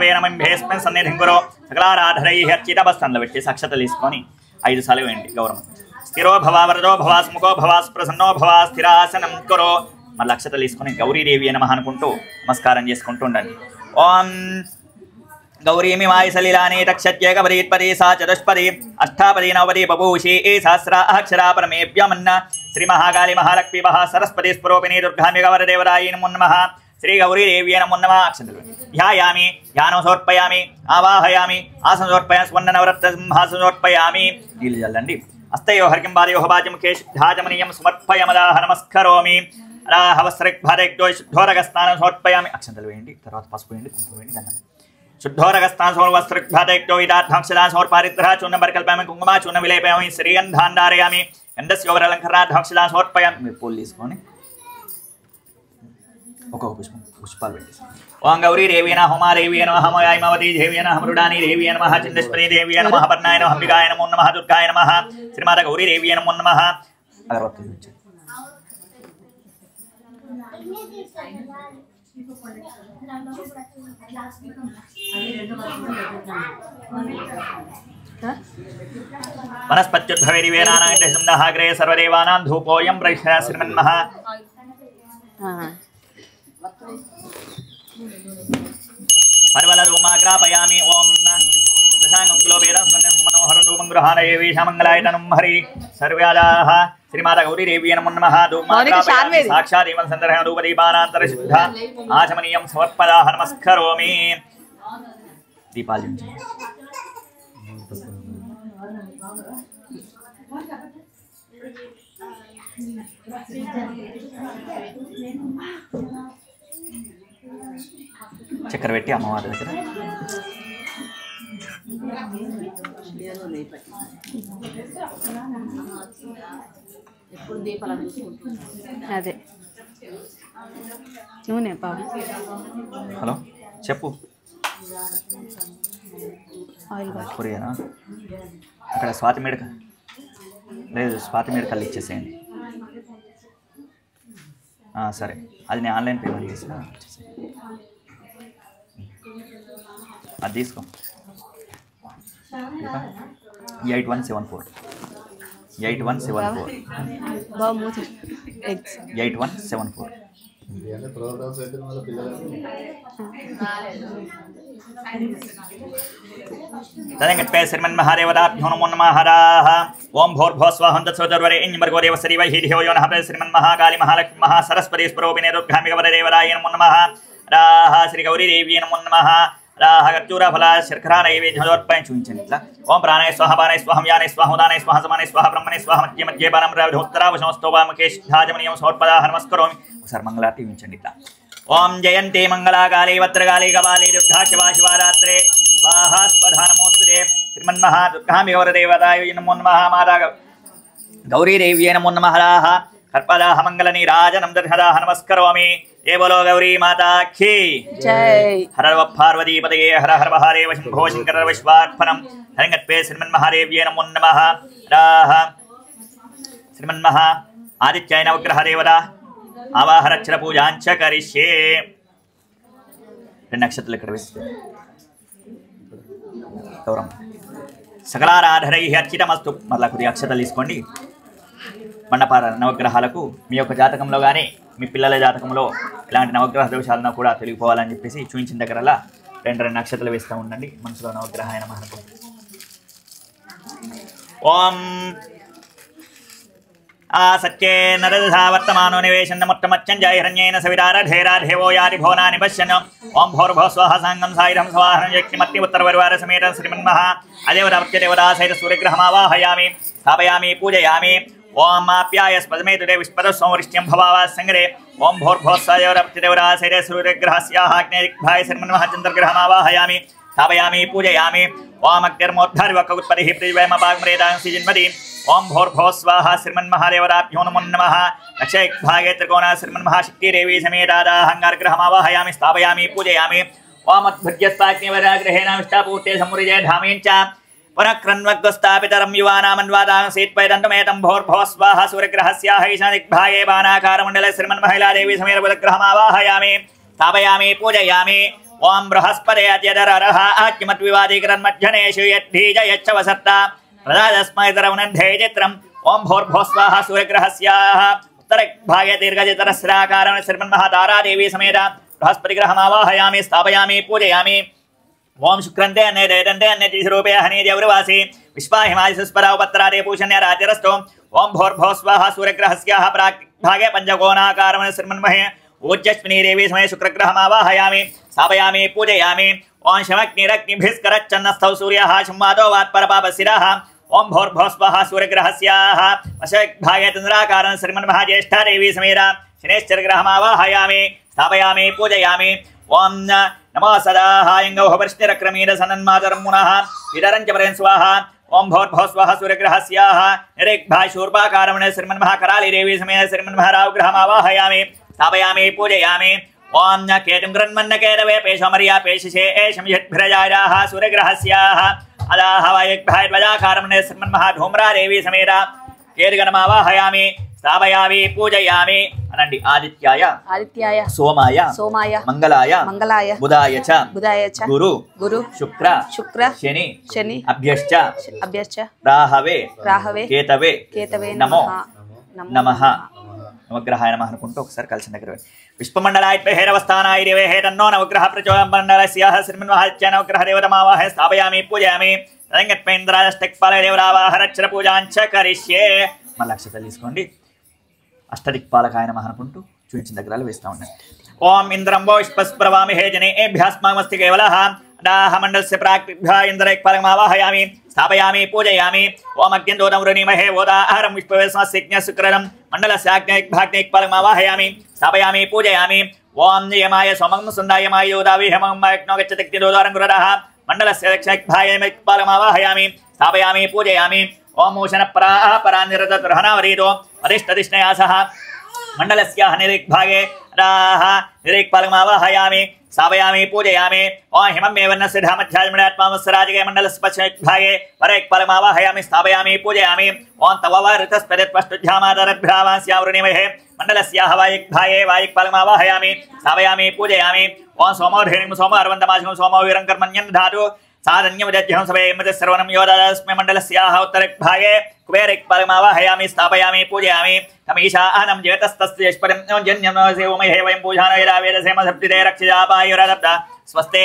వేనమంభేస్మిన్ సన్నిధిం గురో సకలారాధరైః అర్చితవస్తంలో పెట్టి అక్షతలు తీసుకొని 5 సార్లు వేయండి. గౌరవం స్థిరో భవ వరదో భవ స్ముఖో భవ ప్రసన్నో భవ స్థిరాసనం కురో. మళ్ళీ అక్షతలు తీసుకొని గౌరీదేవి నమః అనుకుంటూ నమస్కారం చేసుకుంటూ ఉండండి. ఓం గౌరీమి మాయసలీలాని తక్షత్యేకపరీత్పరీ సా చతుష్పరీ అష్టాపదీ నవపదీ బభూషి సహస్ర అక్షరా పరమేభ్యమన్న శ్రీ మహాకాళీ మహాలక్ష్మీ మహా సరస్వతి స్వరూపిణీ దుర్గాంబిక వరదేవరాయీ నమో నమః. శ్రీ గౌరీదేవ్యై నమో నమః. అక్షతలు ధ్యాయామి ధ్యానం సమర్పయామి ఆవాహయామి ఆసనం సమర్పయామి స్వర్ణ నవరత్న సింహాసనం సమర్పయామి. నీళ్ళు చల్లండి. హస్తయో హరికిం బాధయో బాజం కేశాజమనీయం సమర్పయమదాహ నమస్కరోమి. శుద్ధోరగ స్నానం సమర్పయామి. అక్షంతలు వేయండి. తర్వాత పసుపు వేయండి, కుంకుమ వేయండి, గంధం. శుద్ధోరగ స్నానం సమర్వస్త్రగ్భాదయో విదార్థాంశదా సమర్పారిద్రః చూర్ణం పరికల్పయామి కుంకుమ చూర్ణం విలేపయామి శ్రీగంధాన్ ధారయామి గంధస్యోవరలంకరణార్థాంశదా సమర్పయామి. మీరు పూలు తీసుకొని ఒక్కొక్క పుష్పాలు పెట్టి ఓం గౌరీదేవి నమః ఉమాదేవి నమః హైమావతీ దేవి నమః మృడాని దేవి నమః చంద్రశ్వరీ దేవి నమః పర్ణాయ నమః అంబికాయ నమో నమః దుర్గాయ నమః శ్రీమాత గౌరీదేవి నమో నమః. అగరబత్తులు ఉంచండి. వనస్పత్యుద్భవైరివేనానాగ్రహే సర్వదేవానాం ధూపోయం ప్రహ్య శ్రీమన్మః. పర్వలరూమాగ్రాపయామి. ఓం శశాంగం కులోపేదం సుగంధం సుమనోహరం ధూపం గృహాణయే వీషామంగళాయతనం హరి సర్వ్యాదాః. శ్రీమాత గౌరీదేవి నమో నమః. ధూమాగ్రాపయామి సాక్షాత్ ఏవం సందర్శన ధూపదీపానాంతర శుద్ధ ఆచమనీయం సమర్పయామి. నమస్కరోమి. దీపాలు చక్కెర పెట్టి అమ్మవారి దగ్గర అదే నూనె పావు. హలో చెప్పు. ఆయిల్ కొరియానా? అక్కడ స్వాతి మేడక లేదు, స్వాతి మేడకల్లి ఇచ్చేసేయండి. సరే, అది నేను ఆన్లైన్ పేమెంట్ చేసిన. అది తీసుకో. 8174 8174 8174. తదంగత్పే శ్రీమన్మహాదేవతాభ్యో నమో నమః. ఓం భూర్భువః స్వాహా తత్సవితుర్వరేణ్యం భర్గో దేవస్య ధీమహి ధియో యో నః ప్రచోదయాత్. శ్రీమన్మహాకాళీ మహాలక్ష్మీ మహా సరస్వతి స్వరూపిణీ దుర్గాంబిక వరదేవరాయై నమో నమః. శ్రీ గౌరీదేవి నమో నమః. ఖర్జూర ఫల శర్కరా నైవేద్యం సమర్పయామి. చూపించండి ఇట్లా. ఓం ప్రాణాయ స్వాహ పానాయ స్వాహం యానాయ స్వాహ ఉదానాయ స్వాహ సమానాయ స్వాహ బ్రహ్మణే స్వాహ మధ్య మధ్య పానం రాధోత్తరావశమస్తోపామకేశాజమనీయం సమర్పయామి. నమస్కరోమి. ఒకసారి మంగళారతి చూపించండి ఇట్లా. ఓం జయంతే మంగళాకాళే వత్రకాళే కపాలే దుర్గా శివా శివారాత్రే స్వాహా స్వధా నమోస్తుతే. శ్రీమన్మహా దుర్గాంబిక వరదేవతాయై నమో నమః. మాతా గౌరీదేవ్యై నమో నమః. కర్పదాహ మంగళ నీరాజనం దర్శదాహ. నమస్కరోమి. ఏ బోలో గౌరీ మాతా కీ జై. హర పార్వతీ పదయే హర హర మహాదేవ శంభో శంకర విశ్వార్పణం. హరింగత్పే శ్రీమన్మహాదేవ్యై నమో నమః. శ్రీమన్మహ ఆదిత్యాయ నవగ్రహ దేవత ఆవాహరక్షర పూజాంచ కరిష్యే. 2 నక్షత్రాలు ఇక్కడ వేస్తే గౌరవం సకలారాధరైః అర్చితమస్తు. మళ్ళా కొద్ది అక్షతలు తీసుకోండి. మండపార నవగ్రహాలకు మీ యొక్క జాతకంలో కానీ మీ పిల్లల జాతకంలో ఇలాంటి నవగ్రహ దోషాలను కూడా తెలిగిపోవాలని చెప్పేసి చూపించిన దగ్గరలా 2 నక్షత్రాలు వేస్తూ ఉండండి. మనసులో నవగ్రహాయ నమః. ఓం సత్యే నరదశా వర్తమానో నివేశన్నముత్తమచ్చంజాహిరణ్యేన సవితారధేరాధేవో యాది భువనాని పశ్యన్. ఓం భూర్భువః స్వాహ సాంగం సాయుధం స్వాహనం వ్యక్తిమత్తి ఉత్తరపరివార సమేత శ్రీమన్మః అదేవతాప్యదేవతా సహిత సూర్యగ్రహమావాహయామి స్థాపయామి పూజయామి. ఓం ఆప్యాయ స్పదమేతుడే విష్పదస్వరిష్ట్యం భవావా సంగ్రే. ఓం భూర్భువః స్వాయోరప్యదేవతా సహిత సూర్యగ్రహస్యాగ్నేదిగ్భాయ శ్రీమన్మః చంద్రగ్రహమావాహయామి స్థాపయామి పూజయామి. ఓం అగ్నిర్మోద్ధారివక్కుత్పత్తిః పృథివ్యామపాగ్మరేతాంసి జన్మది. ఓం భూర్భువః స్వాహా శ్రీమన్మహాదేవతాభ్యో నమో నమః. దక్షిణదిగ్భాగే త్రికోణ శ్రీమన్మః శక్తిదేవీ సమేతాదాహంగారగ్రహమావాహయామి స్థాపయామి పూజయామి. ఓం అద్భుజ్యస్పాగ్నివరాగ్రహేణ విష్టాపూర్తే సమురిజయ ధామేంచ पुनक्रन्वग्स्थापितरं युवानामन्वादां सेत्पैदन्तमेतं भोर्भुवः स्वाहा सूर्यग्रहस्याः ईशानदिग्भागे बाणाकारमण्डले श्रीमन्महिलादेवी समेतबुधग्रहमावाहयामि स्थापयामि पूजयामि। ఓం బృహస్పతే అత్యదరః ఆత్మద్వివాదీకరణమధ్యనేషు యద్ధీజ యచ్చవసత్త ప్రదాదస్మైతరవనంధే చిత్రం ఓం భూర్భువస్వాహ సూర్యగ్రహస్యాః उत्तरभागे दीर्घजतरस्राकारेण श्रीमन्महातारादेवी समेत बृहस्पतिग्रहमावाहयामि स्थापयामि पूजयामि ओम शुक्रन्ते अन्यदेदन्ते अन्यतिरूपे हनीदेवृवासी विश्वाहिमादिस्परावपत्रादे पूषण्यारातिरस्तो ओम भूर्भुवस्वाहा सूर्यग्रहस्याः प्राग्भागे पञ्चकोणाकारेण श्रीमन्महे ऊर्जस्विनी देवी समेत शुक्रग्रहमावाहयामि स्थापयामि पूजयामि ओम शमग्निरग्निभिस्करच्चन्नस्थौ सूर्यः संवादो वात्परपापशिरः ओम भूर्भुवस्वाहा सूर्यग्रहस्याः वशभागे चन्द्राकारेण श्रीमन्महाज्येष्ठा देवी समेत शनैश्चरग्रहमावाहयामि स्थापयामि पूजयामि ओम नमो सदाहायङ्गौहवर्ष्णिरक्रमीण सनन्मातरं मुनः इदरं च परेन् स्वाहा ओम भूर्भुवस्वाहा सूर्यग्रहस्याः निरेग्भाशूर्पाकारेण श्रीमन्महाकराली देवी समेत श्रीमन्महारावग्रहमावाहयामि स्थापयामि पूजयामि ओम केतुं गृह्मन्न केतवे पेशमर्या पेशसे एषं यद्भिरजायाः सूर्यग्रहस्याः अदाः वायग्भायद्वजाकारेण श्रीमन्महाधूम्रा देवी समेत केतुगणमावाहयामि स्थापयामि पूजयामि अनंడి आदित्याय सोमाय मंगलाय बुधाय च गुरु शुक्र शनि अभ्यश्च राहवे केतवे नमो नमः नवग्रहाय नमः అనుకుంటూ ఒకసారి కలిసి దగ్గర విశ్వమండలాయ హేరవస్థానాయ దేవే హేతన్నో నవగ్రహ ప్రచోదం మండలస్యాః శ్రీమన్మహాత్య నవగ్రహ దేవతమావాహే స్థాపయామి పూజయామి తదంగత్పేంద్రాష్టక్పాల దేవరావాహరచ్చర పూజాంచ కరిష్యే మన లక్ష్యతలు తీసుకోండి అష్టదిక్పాలకాయ నమః అనుకుంటూ చూపించిన దగ్గరలు వేస్తా ఉండండి ఓం ఇంద్రం వో విశ్వస్ప్రవామి హే జనే ఏభ్యాస్మామస్తి కేవలః दाह मंडल से प्राक्भ्य इंद्रैक्पालमावाहयामि स्थापयामि पूजयामि ओम अग्निदोदं वृणीमहे वोदाहरं विश्ववेस्मस्यज्ञ शुक्ररं मंडलस्य आग्नेयभाग्नेयक्पालमावाहयामि स्थापयामि पूजयामि ओम यमाय सोमं सुंदायमाय योदावि हेमं मायक्नो गच्छति दोदारं गुरदः मंडलस्य दक्षिणक्भागेयक्पालमावाहयामि स्थापयामि पूजयामि ओम ओशनपराः परानिरतद्रहणावरीतो अरिष्टदिष्णयासः मंडलस्य हनिरिक्भागे राः निरिक्पालमावाहयामि स्थापयामि पूजयामि ओम हिममेवन्नस्य धामध्यात्मावस्सराजगे मंडलस्य पश्चिमभागे परेक्पालमावाहयामि स्थापयामि पूजयामि ओम तववारितस्परित्पष्टुध्यामादरभ्रावास्यावृणीमहे मंडलस्य वायिक्भागे वायिक्पालमावाहयामि स्थापयामि पूजयामि ओम सोमोर्हिणिं सोमवारवन्तमाशं सोमवीरं कर्मण्यं धातु साधन्यमजह्यं सवे मते सर्वनं योदास्मै मंडलस्याः उत्तरभागे कुबेरक्पालमावाहयामि स्थापयामि पूजयामि तमीशानं जेतस्तस्यैश्वर्यं जन्यं सेवमहे वयं पूजानयरावेदसेमसप्तिदे रक्षिजापायुरदप्त स्वस्ते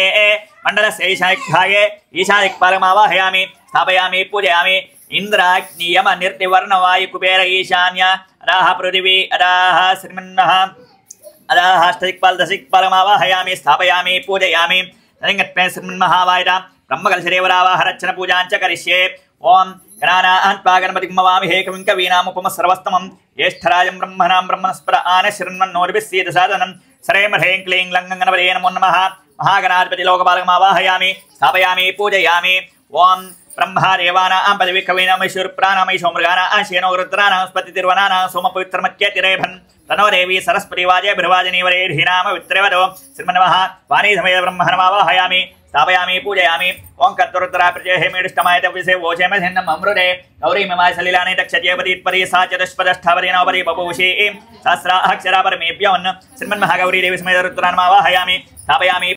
मंडलस्य ईशानभागे ईशानक्पालमावाहयामि स्थापयामि पूजयामि इंद्राग्नियम निर्तिवर्णवायु कुबेर ईशान्य अदाः पृथिवी अदाः श्रीमन्नः अदाः अष्टदिक्पाल दशदिक्पालमावाहयामि स्थापयामि पूजयामि तदिङ्गत्वे श्रीमन्महावायदा ब्रह्मकलशदेवरावाहरचन पूजाञ्च करिष्ये ओम गणानान्त्वा गणपतिं मवामि हेकविं कवीनामुपमस्सर्वस्तमं ज्येष्ठराजं ब्रह्मणां ब्रह्मणस्पद आनशृण्वन्नोर्भिस्सीदसादनं सरेम ह्रीं क्लीं लङ्गं गणपतये नमो नमः महागणाधिपति लोकपालकमावाहयामि स्थापयामि पूजयामि ओम ब्रह्मा देवानां पदविकवीनां शूरप्राणां सोमृगानां शेनो रुद्राणां स्पतिर्वनानां सोमपवित्रमत्यतिरेभन् तनो देवी सरस्वती वाजे भृवाजनीवरेर्हीनाम वित्रवदो श्रीमन्मः वाणी समेत ब्रह्मणमावाहयामि स्थापयामि पूजयामि ओं कर्तरुद्रा प्रजहे मेडिष्टमाय तविसे वोचेमधिन्नम् अमृते गौरीमिमाय सलिलानि तक्षज्येपदीत्परि सा चतुष्पदष्ठावरी नवपरि बभूषि सहस्राक्षरा परमेभ्यो श्रीमन्महागौरी देवी समेत रुद्रान्मावाहयामि स्थापयामि